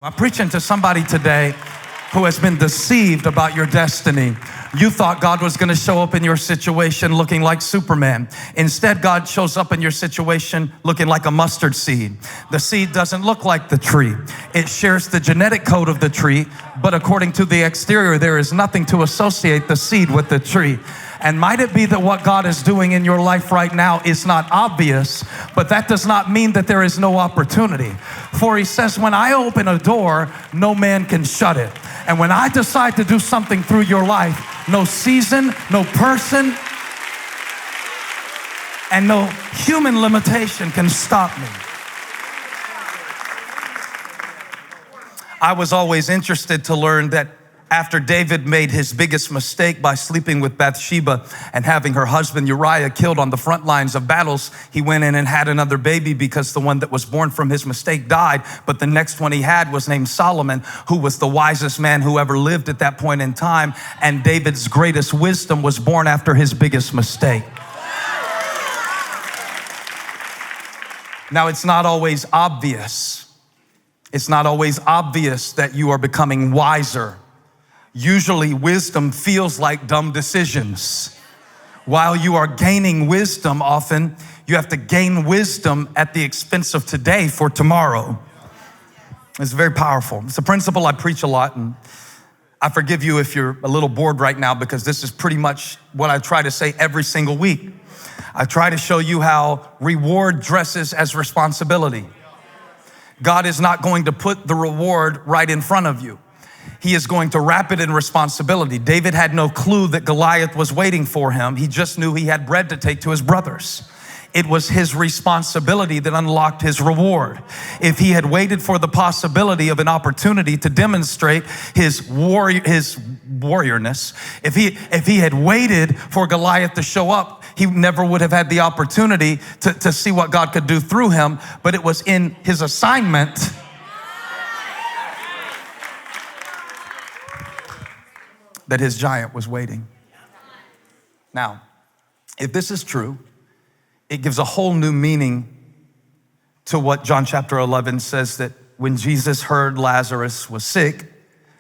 I'm preaching to somebody today who has been deceived about your destiny. You thought God was going to show up in your situation looking like Superman. Instead, God shows up in your situation looking like a mustard seed. The seed doesn't look like the tree. It shares the genetic code of the tree, but according to the exterior, there is nothing to associate the seed with the tree. And might it be that what God is doing in your life right now is not obvious, but that does not mean that there is no opportunity. For he says, when I open a door, no man can shut it. And when I decide to do something through your life, no season, no person, and no human limitation can stop me. I was always interested to learn that after David made his biggest mistake by sleeping with Bathsheba and having her husband Uriah killed on the front lines of battles, he went in and had another baby because the one that was born from his mistake died. But the next one he had was named Solomon, who was the wisest man who ever lived at that point in time. And David's greatest wisdom was born after his biggest mistake. Now, it's not always obvious. It's not always obvious that you are becoming wiser. Usually wisdom feels like dumb decisions. While you are gaining wisdom, often you have to gain wisdom at the expense of today for tomorrow. It's very powerful. It's a principle I preach a lot, and I forgive you if you're a little bored right now, because this is pretty much what I try to say every single week. I try to show you how reward dresses as responsibility. God is not going to put the reward right in front of you. He is going to wrap it in responsibility. David had no clue that Goliath was waiting for him. He just knew he had bread to take to his brothers. It was his responsibility that unlocked his reward. If he had waited for the possibility of an opportunity to demonstrate his warriorness, if he had waited for Goliath to show up, he never would have had the opportunity to see what God could do through him. But it was in his assignment that his giant was waiting. Now, if this is true, it gives a whole new meaning to what John chapter 11 says, that when Jesus heard Lazarus was sick,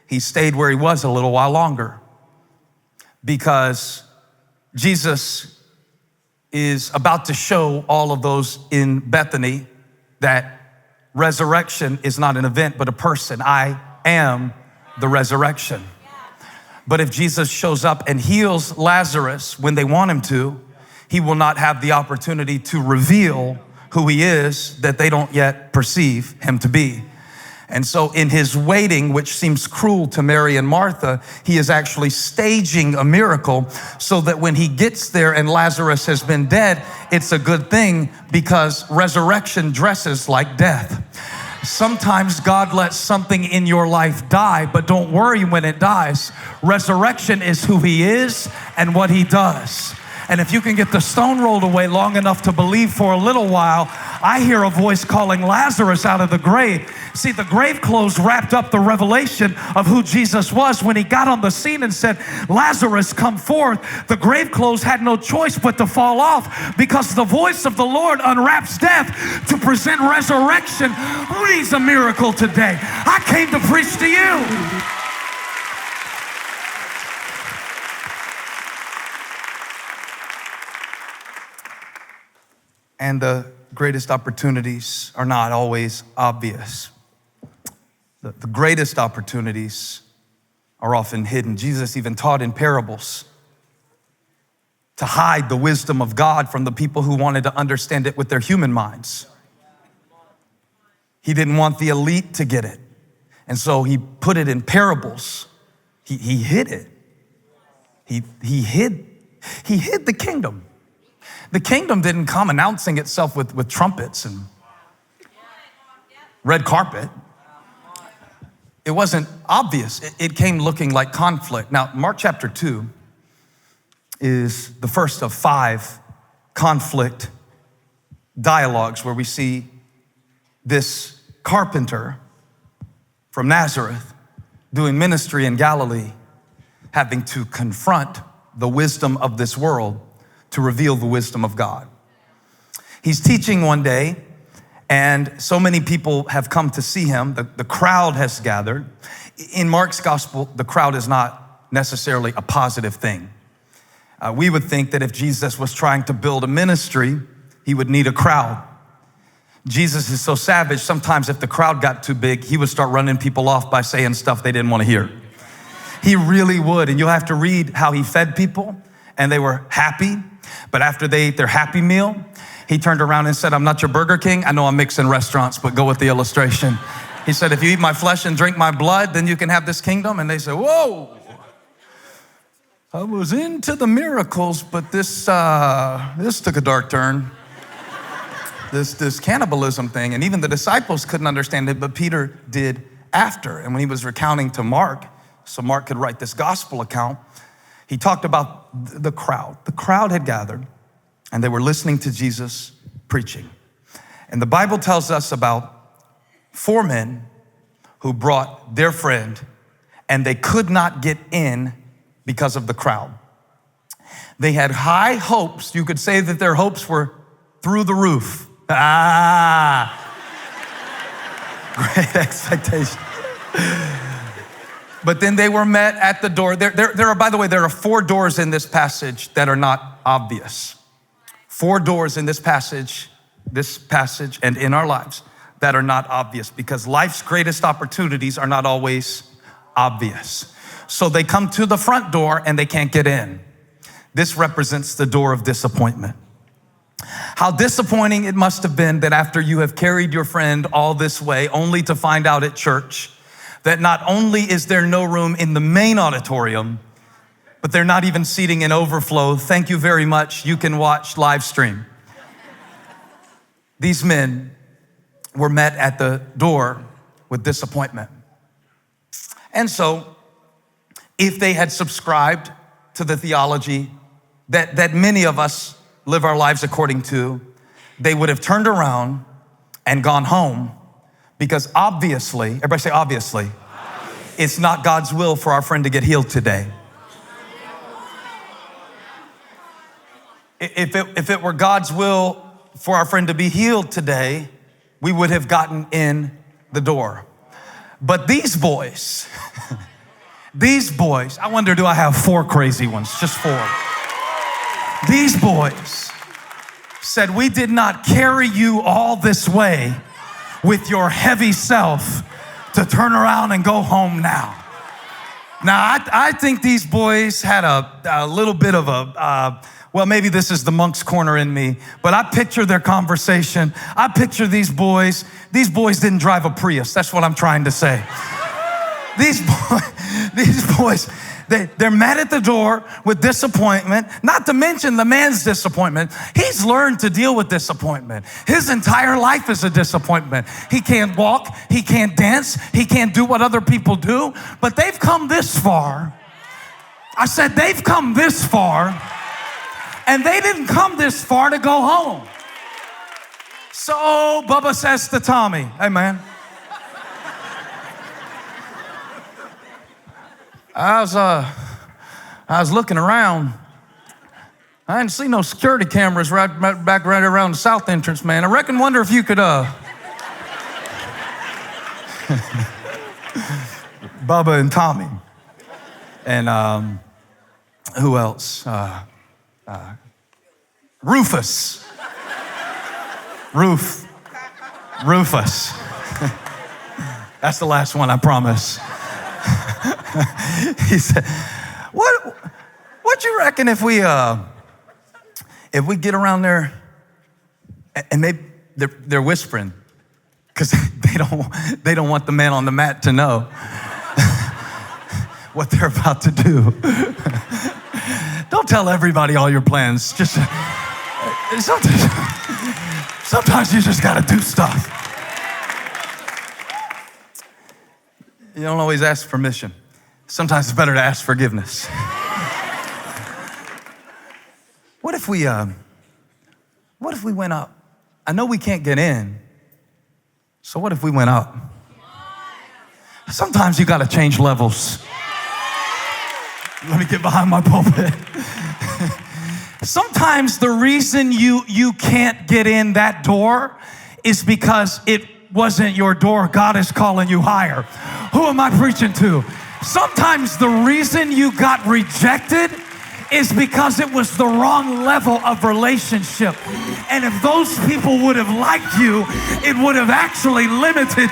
he stayed where he was a little while longer, because Jesus is about to show all of those in Bethany that resurrection is not an event, but a person. I am the resurrection. But if Jesus shows up and heals Lazarus when they want him to, he will not have the opportunity to reveal who he is that they don't yet perceive him to be. And so in his waiting, which seems cruel to Mary and Martha, he is actually staging a miracle so that when he gets there and Lazarus has been dead, it's a good thing, because resurrection dresses like death. Sometimes God lets something in your life die, but don't worry when it dies. Resurrection is who he is and what he does. And if you can get the stone rolled away long enough to believe for a little while, I hear a voice calling Lazarus out of the grave. See, the grave clothes wrapped up the revelation of who Jesus was. When he got on the scene and said, Lazarus, come forth, the grave clothes had no choice but to fall off, because the voice of the Lord unwraps death to present resurrection. Who needs a miracle today? I came to preach to you. And the greatest opportunities are not always obvious. The greatest opportunities are often hidden. Jesus even taught in parables to hide the wisdom of God from the people who wanted to understand it with their human minds. He didn't want the elite to get it. And so he put it in parables. He hid it. He hid the kingdom. The kingdom didn't come announcing itself with trumpets and red carpet. It wasn't obvious. It came looking like conflict. Now, Mark chapter 2 is the first of 5 conflict dialogues where we see this carpenter from Nazareth doing ministry in Galilee, having to confront the wisdom of this world to reveal the wisdom of God. He's teaching one day, And so many people have come to see him. The crowd has gathered. In Mark's gospel, the crowd is not necessarily a positive thing. We would think that if Jesus was trying to build a ministry, he would need a crowd. Jesus is so savage, sometimes if the crowd got too big, he would start running people off by saying stuff they didn't want to hear. He really would. And you'll have to read how he fed people, and they were happy. But after they ate their happy meal, he turned around and said, I'm not your Burger King. I know I'm mixing restaurants, but go with the illustration. He said, if you eat my flesh and drink my blood, then you can have this kingdom. And they said, whoa, I was into the miracles, but this took a dark turn. This cannibalism thing. And even the disciples couldn't understand it, but Peter did after. And when he was recounting to Mark, so Mark could write this gospel account, he talked about the crowd. The crowd had gathered, and they were listening to Jesus preaching. And the Bible tells us about 4 men who brought their friend, and they could not get in because of the crowd. They had high hopes. You could say that their hopes were through the roof. Great expectation. But then they were met at the door. By the way, there are 4 doors in this passage that are not obvious. 4 doors in this passage and in our lives that are not obvious, because life's greatest opportunities are not always obvious. So they come to the front door and they can't get in. This represents the door of disappointment. How disappointing it must have been that after you have carried your friend all this way, only to find out at church that not only is there no room in the main auditorium, but they're not even seating in overflow. Thank you very much. You can watch live stream. These men were met at the door with disappointment. And so, if they had subscribed to the theology that many of us live our lives according to, they would have turned around and gone home, because obviously, everybody say obviously, it's not God's will for our friend to get healed today. If it were God's will for our friend to be healed today, we would have gotten in the door. But these boys, I wonder, do I have 4 crazy ones? Just 4. These boys said, we did not carry you all this way with your heavy self to turn around and go home now. Now, I think these boys had a little bit of well, maybe this is the monk's corner in me, but I picture their conversation. I picture these boys. These boys didn't drive a Prius. That's what I'm trying to say. These boys, they're met at the door with disappointment, not to mention the man's disappointment. He's learned to deal with disappointment. His entire life is a disappointment. He can't walk, he can't dance, he can't do what other people do, but they've come this far. I said they've come this far, and they didn't come this far to go home. So Bubba says to Tommy, hey man, I was looking around. I didn't see no security cameras right around the south entrance, man. I wonder if you could, Bubba and Tommy. And who else? Rufus. Rufus. That's the last one, I promise. He said, what you reckon if we get around there and they're whispering, because they don't want the man on the mat to know what they're about to do. Don't tell everybody all your plans. Just sometimes you just gotta do stuff. You don't always ask permission. Sometimes it's better to ask forgiveness. What if we went up? I know we can't get in, so what if we went up? Sometimes you gotta change levels. Let me get behind my pulpit. Sometimes the reason you can't get in that door is because it wasn't your door. God is calling you higher. Who am I preaching to? Sometimes the reason you got rejected is because it was the wrong level of relationship. And if those people would have liked you, it would have actually limited.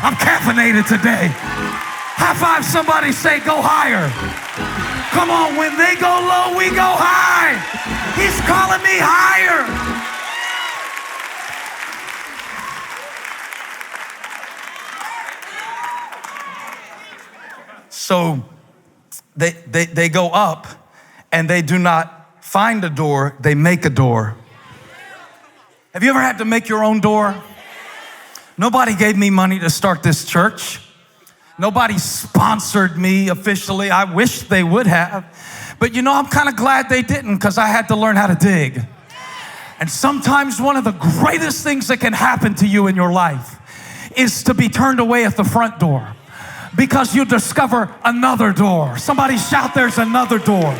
I'm caffeinated today. High five somebody, say go higher. Come on, when they go low, we go high. He's calling me higher. So they go up and they do not find a door, they make a door. Have you ever had to make your own door? Nobody gave me money to start this church. Nobody sponsored me officially. I wish they would have. But you know, I'm kind of glad they didn't, because I had to learn how to dig. And sometimes one of the greatest things that can happen to you in your life is to be turned away at the front door, because you discover another door. Somebody shout, there's another door.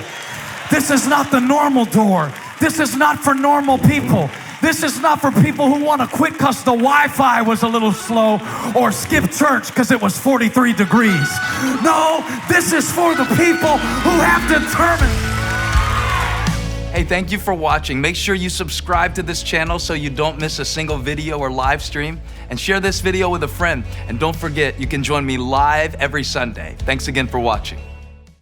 This is not the normal door. This is not for normal people. This is not for people who want to quit because the Wi-Fi was a little slow, or skip church because it was 43 degrees. No, this is for the people who have determined. Hey, thank you for watching. Make sure you subscribe to this channel so you don't miss a single video or live stream, and share this video with a friend. And don't forget, you can join me live every Sunday. Thanks again for watching.